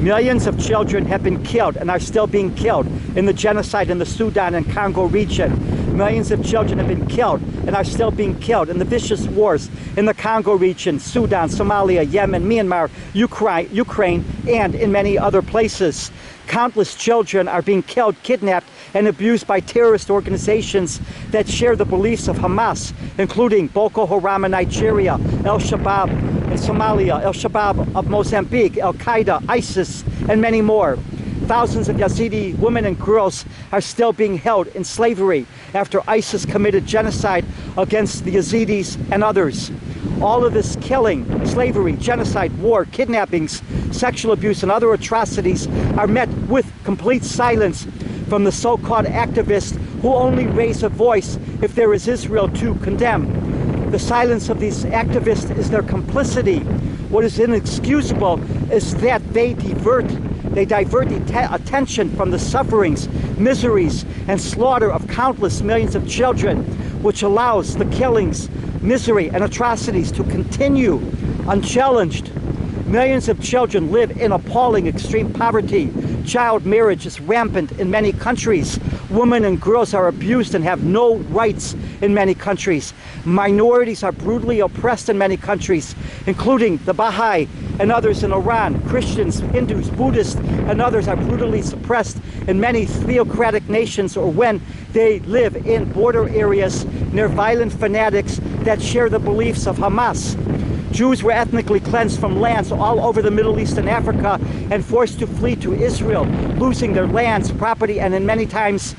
Millions of children have been killed and are still being killed in the genocide in the Sudan and Congo region. Millions of children have been killed and are still being killed in the vicious wars in the Congo region, Sudan, Somalia, Yemen, Myanmar, Ukraine, and in many other places. Countless children are being killed, kidnapped, and abused by terrorist organizations that share the beliefs of Hamas, including Boko Haram in Nigeria, Al-Shabaab in Somalia, Al-Shabaab of Mozambique, Al-Qaeda, ISIS, and many more. Thousands of Yazidi women and girls are still being held in slavery after ISIS committed genocide against the Yazidis and others. All of this killing, slavery, genocide, war, kidnappings, sexual abuse, and other atrocities are met with complete silence from the so-called activists who only raise a voice if there is Israel to condemn. The silence of these activists is their complicity. What is inexcusable is that they divert the attention from the sufferings, miseries, and slaughter of countless millions of children, which allows the killings, misery, and atrocities to continue unchallenged. Millions of children live in appalling extreme poverty. Child marriage is rampant in many countries. Women and girls are abused and have no rights in many countries. Minorities are brutally oppressed in many countries, including the Baha'i and others in Iran. Christians, Hindus, Buddhists, and others are brutally suppressed in many theocratic nations, or when they live in border areas near violent fanatics that share the beliefs of Hamas. Jews were ethnically cleansed from lands all over the Middle East and Africa and forced to flee to Israel, losing their lands, property, and in many times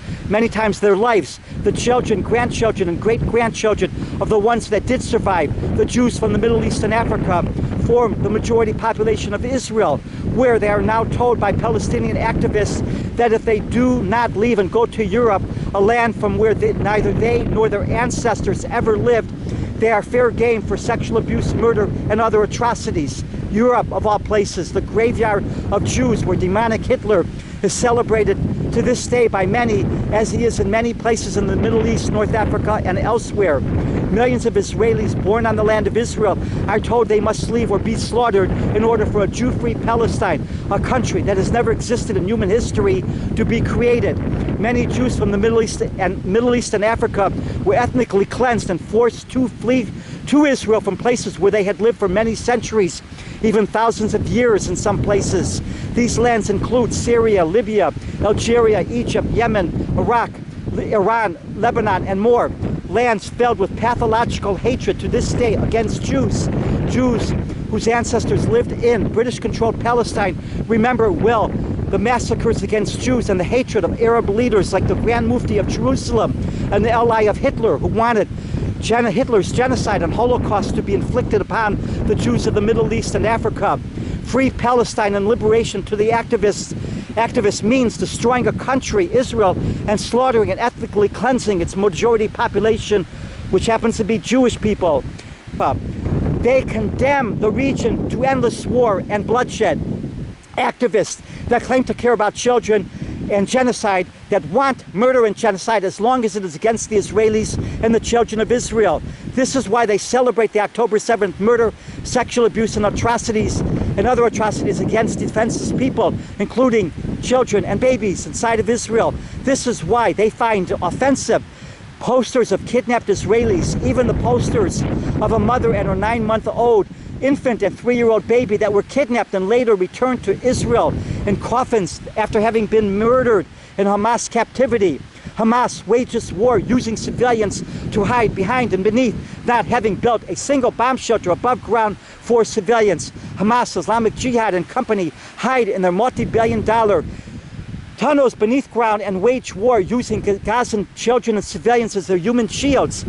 their lives. The children, grandchildren, and great-grandchildren of the ones that did survive, the Jews from the Middle East and Africa, form the majority population of Israel, where they are now told by Palestinian activists that if they do not leave and go to Europe, a land from where neither they nor their ancestors ever lived, they are fair game for sexual abuse, murder, and other atrocities. Europe, of all places, the graveyard of Jews, where demonic Hitler is celebrated to this day by many, as he is in many places in the Middle East, North Africa, and elsewhere. Millions of Israelis born on the land of Israel are told they must leave or be slaughtered in order for a Jew-free Palestine, a country that has never existed in human history, to be created. Many Jews from the Middle East and Africa were ethnically cleansed and forced to flee to Israel from places where they had lived for many centuries, even thousands of years in some places. These lands include Syria, Libya, Algeria, Egypt, Yemen, Iraq, Iran, Lebanon, and more. Lands filled with pathological hatred to this day against Jews. Jews whose ancestors lived in British-controlled Palestine remember well the massacres against Jews and the hatred of Arab leaders like the Grand Mufti of Jerusalem, an ally of Hitler who wanted Hitler's genocide and Holocaust to be inflicted upon the Jews of the Middle East and Africa. Free Palestine and liberation to the activists means destroying a country, Israel, and slaughtering and ethnically cleansing its majority population, which happens to be Jewish people. They condemn the region to endless war and bloodshed. Activists that claim to care about children and genocide, that want murder and genocide as long as it is against the Israelis and the children of Israel. This is why they celebrate the October 7th murder, sexual abuse, and atrocities and other atrocities against defenseless people, including children and babies inside of Israel. This is why they find offensive posters of kidnapped Israelis, even the posters of a mother and her 9-month-old infant and 3-year-old baby that were kidnapped and later returned to Israel in coffins after having been murdered in Hamas captivity. Hamas wages war using civilians to hide behind and beneath, not having built a single bomb shelter above ground for civilians. Hamas, Islamic Jihad, and company hide in their multi-billion-dollar tunnels beneath ground and wage war using Gazan children and civilians as their human shields.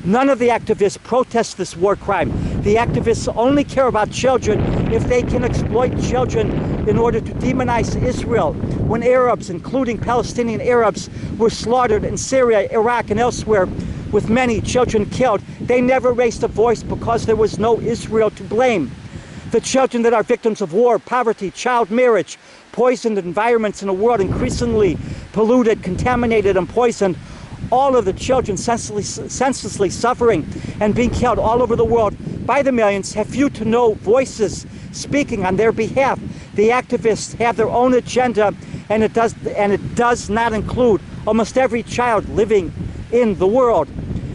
None of the activists protest this war crime. The activists only care about children if they can exploit children in order to demonize Israel. When Arabs, including Palestinian Arabs, were slaughtered in Syria, Iraq, and elsewhere, with many children killed, they never raised a voice because there was no Israel to blame. The children that are victims of war, poverty, child marriage, poisoned environments in a world increasingly polluted, contaminated, and poisoned, all of the children senselessly suffering and being killed all over the world by the millions have few to no voices speaking on their behalf. The activists have their own agenda, and it does not include almost every child living in the world.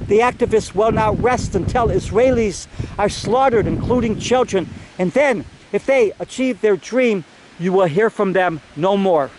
The activists will not rest until Israelis are slaughtered, including children. And then, if they achieve their dream, you will hear from them no more.